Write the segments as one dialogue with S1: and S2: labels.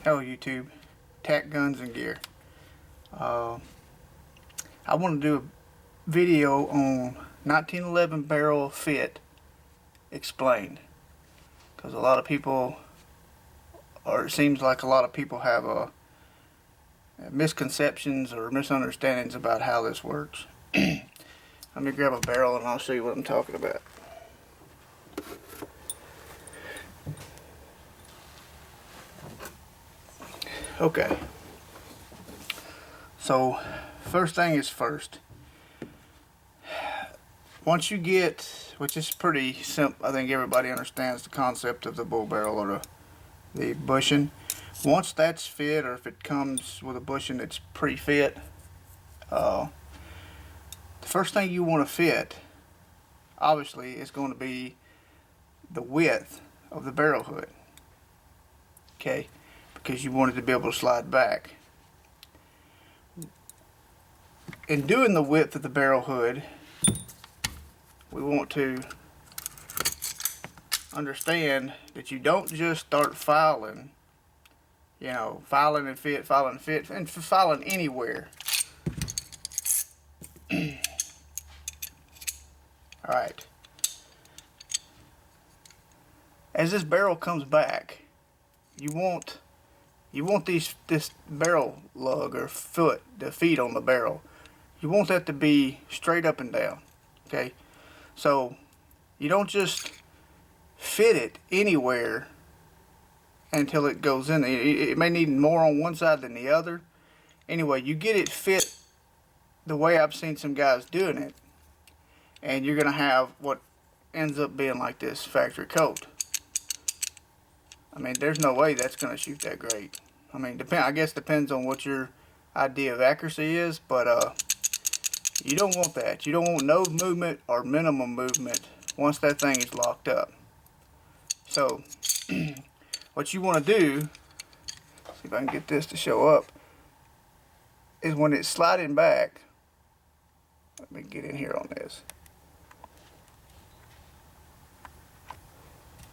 S1: Hello YouTube, Tack Guns and Gear. I want to do a video on 1911 barrel fit explained, because a lot of people, or it seems like a lot of people have misconceptions or misunderstandings about how this works. Let me grab a barrel and I'll show you what I'm talking about. Okay, so first thing is first. Once you get, which is pretty simple, I think everybody understands the concept of the bull barrel or the bushing. Once that's fit, or if it comes with a bushing that's pre-fit, the first thing you want to fit, obviously, is going to be the width of the barrel hood. Okay, because you want it to be able to slide back. In doing the width of the barrel hood, we want to understand that you don't just start filing, filing and fit, and filing anywhere. Alright. As this barrel comes back, you want this barrel lug or foot, the feet on the barrel, you want that to be straight up and down. Okay, so you don't just fit it anywhere until it goes in. It may need more on one side than the other. Anyway, you get it fit the way I've seen some guys doing it, and you're gonna have what ends up being like this factory coat. I mean, there's no way that's gonna shoot that great. I mean, I guess depends on what your idea of accuracy is, but you don't want that. You don't want no movement or minimum movement once that thing is locked up. So what you want to do, see if I can get this to show up, is when it's sliding back, let me get in here on this.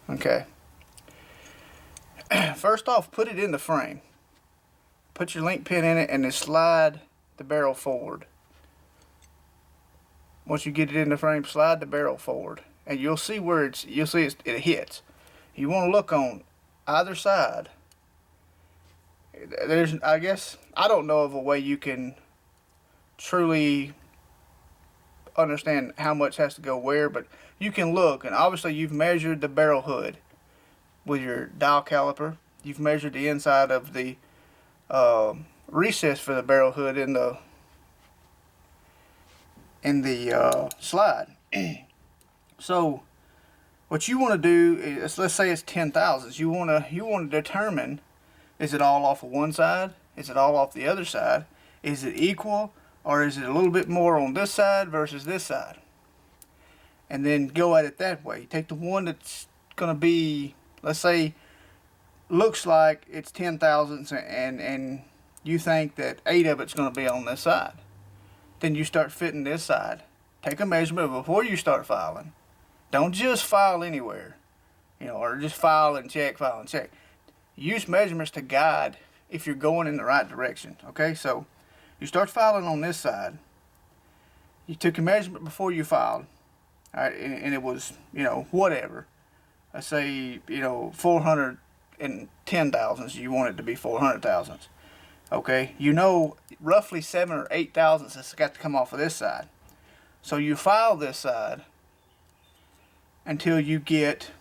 S1: Okay. First off, put it in the frame. Put your link pin in it and then slide the barrel forward. Once you get it in the frame, slide the barrel forward, and you'll see where it hits. You want to look on either side. I guess, I don't know of a way you can truly understand how much has to go where, but you can look, and obviously you've measured the barrel hood with your dial caliper. You've measured the inside of the recess for the barrel hood in the slide. So what you want to do is, let's say it's 10 thousandths. You want to determine, is it all off of one side? Is it all off the other side? Is it equal, or is it a little bit more on this side versus this side? And then go at it that way. Take the one that's going to be, let's say, looks like it's 10 thousandths, and you think that 8 of it's going to be on this side. Then you start fitting this side. Take a measurement before you start filing. Don't just file anywhere, or just file and check, file and check. Use measurements to guide if you're going in the right direction. Okay, so you start filing on this side. You took a measurement before you filed. All right, and it was, whatever. Let's say, 410 thousandths. You want it to be 400 thousandths. Okay, roughly 7 or 8 thousandths has got to come off of this side. So you file this side until you get,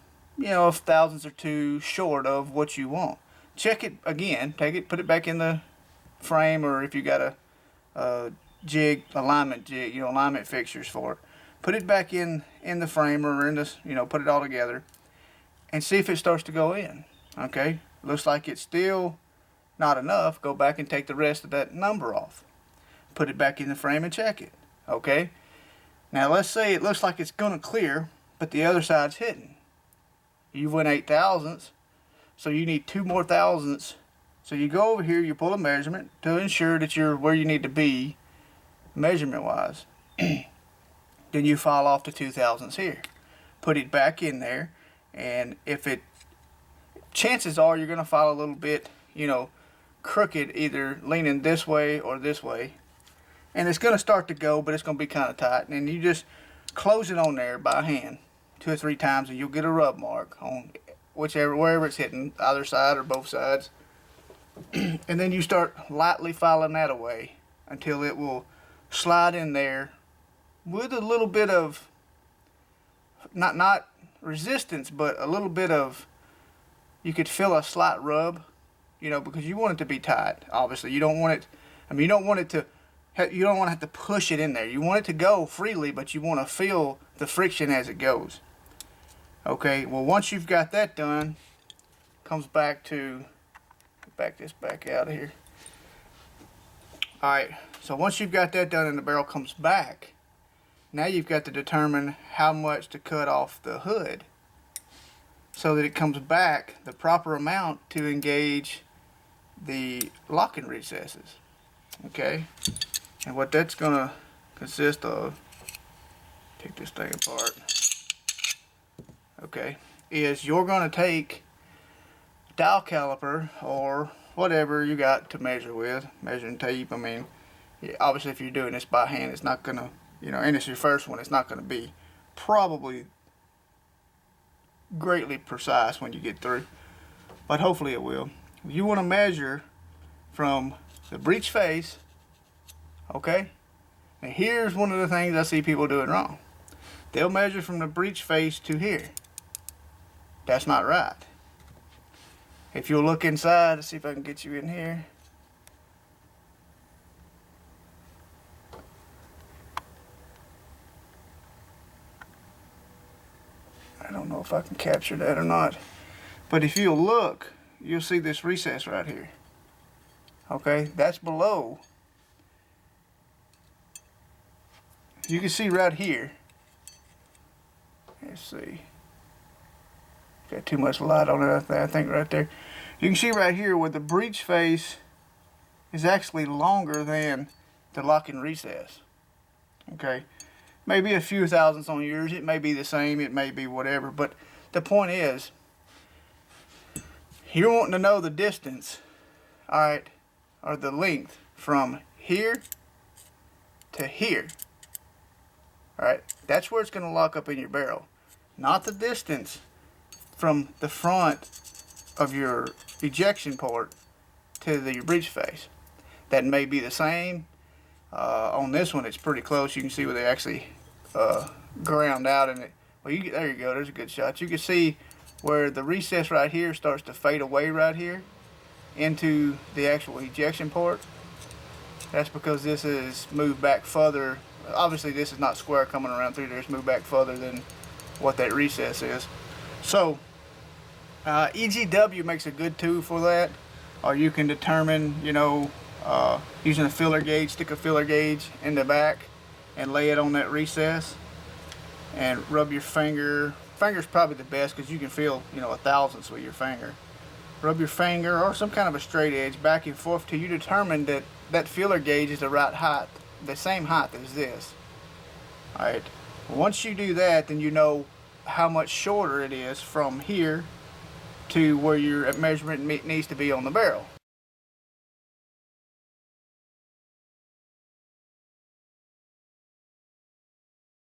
S1: a thousandths or two short of what you want. Check it again. Take it, put it back in the frame, or if you got a alignment jig, alignment fixtures for it. Put it back in the frame, or in this, put it all together, and see if it starts to go in. Okay, looks like it's still not enough. Go back and take the rest of that number off. Put it back in the frame and check it. Okay, now let's say it looks like it's gonna clear, but the other side's hitting. You went 8 thousandths, so you need 2 more thousandths. So you go over here, you pull a measurement to ensure that you're where you need to be measurement wise. Then you file off the 2 thousandths here. Put it back in there, and if it, chances are you're going to file a little bit, you know, crooked, either leaning this way or this way. And it's going to start to go, but it's going to be kind of tight. And you just close it on there by hand 2 or 3 times, and you'll get a rub mark on wherever it's hitting, either side or both sides. And then you start lightly filing that away until it will slide in there with a little bit of, not resistance, but a little bit of, you could feel a slight rub, you know, because you want it to be tight. Obviously, you don't want it, you don't want to have to push it in there. You want it to go freely, but you want to feel the friction as it goes. Okay, well, once you've got that done, comes back to, back this back out of here. Alright, so once you've got that done and the barrel comes back, now you've got to determine how much to cut off the hood so that it comes back the proper amount to engage the locking recesses. Okay, and what that's going to consist of, take this thing apart, okay, is you're going to take dial caliper or whatever you got to measure with, measuring tape. I mean, obviously if you're doing this by hand, it's not going to, you know, and it's your first one, it's not going to be probably greatly precise when you get through, but hopefully it will. You want to measure from the breech face, okay? And here's one of the things I see people doing wrong. They'll measure from the breech face to here. That's not right. If you'll look inside, let's see if I can get you in here. I don't know if I can capture that or not. But if you'll look, you'll see this recess right here. Okay, that's below. You can see right here. Let's see. Got too much light on it, I think right there. You can see right here where the breech face is actually longer than the locking recess. Okay, maybe a few thousandths on yours. It may be the same, it may be whatever, but the point is, you're wanting to know the distance, alright, or the length from here to here. Alright, that's where it's going to lock up in your barrel, not the distance from the front of your ejection port to your breech face. That may be the same. On this one, it's pretty close. You can see where they actually ground out in it. Well, there you go. There's a good shot. You can see where the recess right here starts to fade away right here into the actual ejection port. That's because this is moved back further. Obviously, this is not square coming around through there. It's moved back further than what that recess is. So, EGW makes a good tool for that. Or you can determine, you know, using a filler gauge, stick a filler gauge in the back and lay it on that recess and rub your finger. Finger's probably the best because you can feel, you know, a thousandths with your finger. Rub your finger or some kind of a straight edge back and forth till you determine that that filler gauge is the right height, the same height as this. Alright, once you do that, then you know how much shorter it is from here to where your measurement needs to be on the barrel.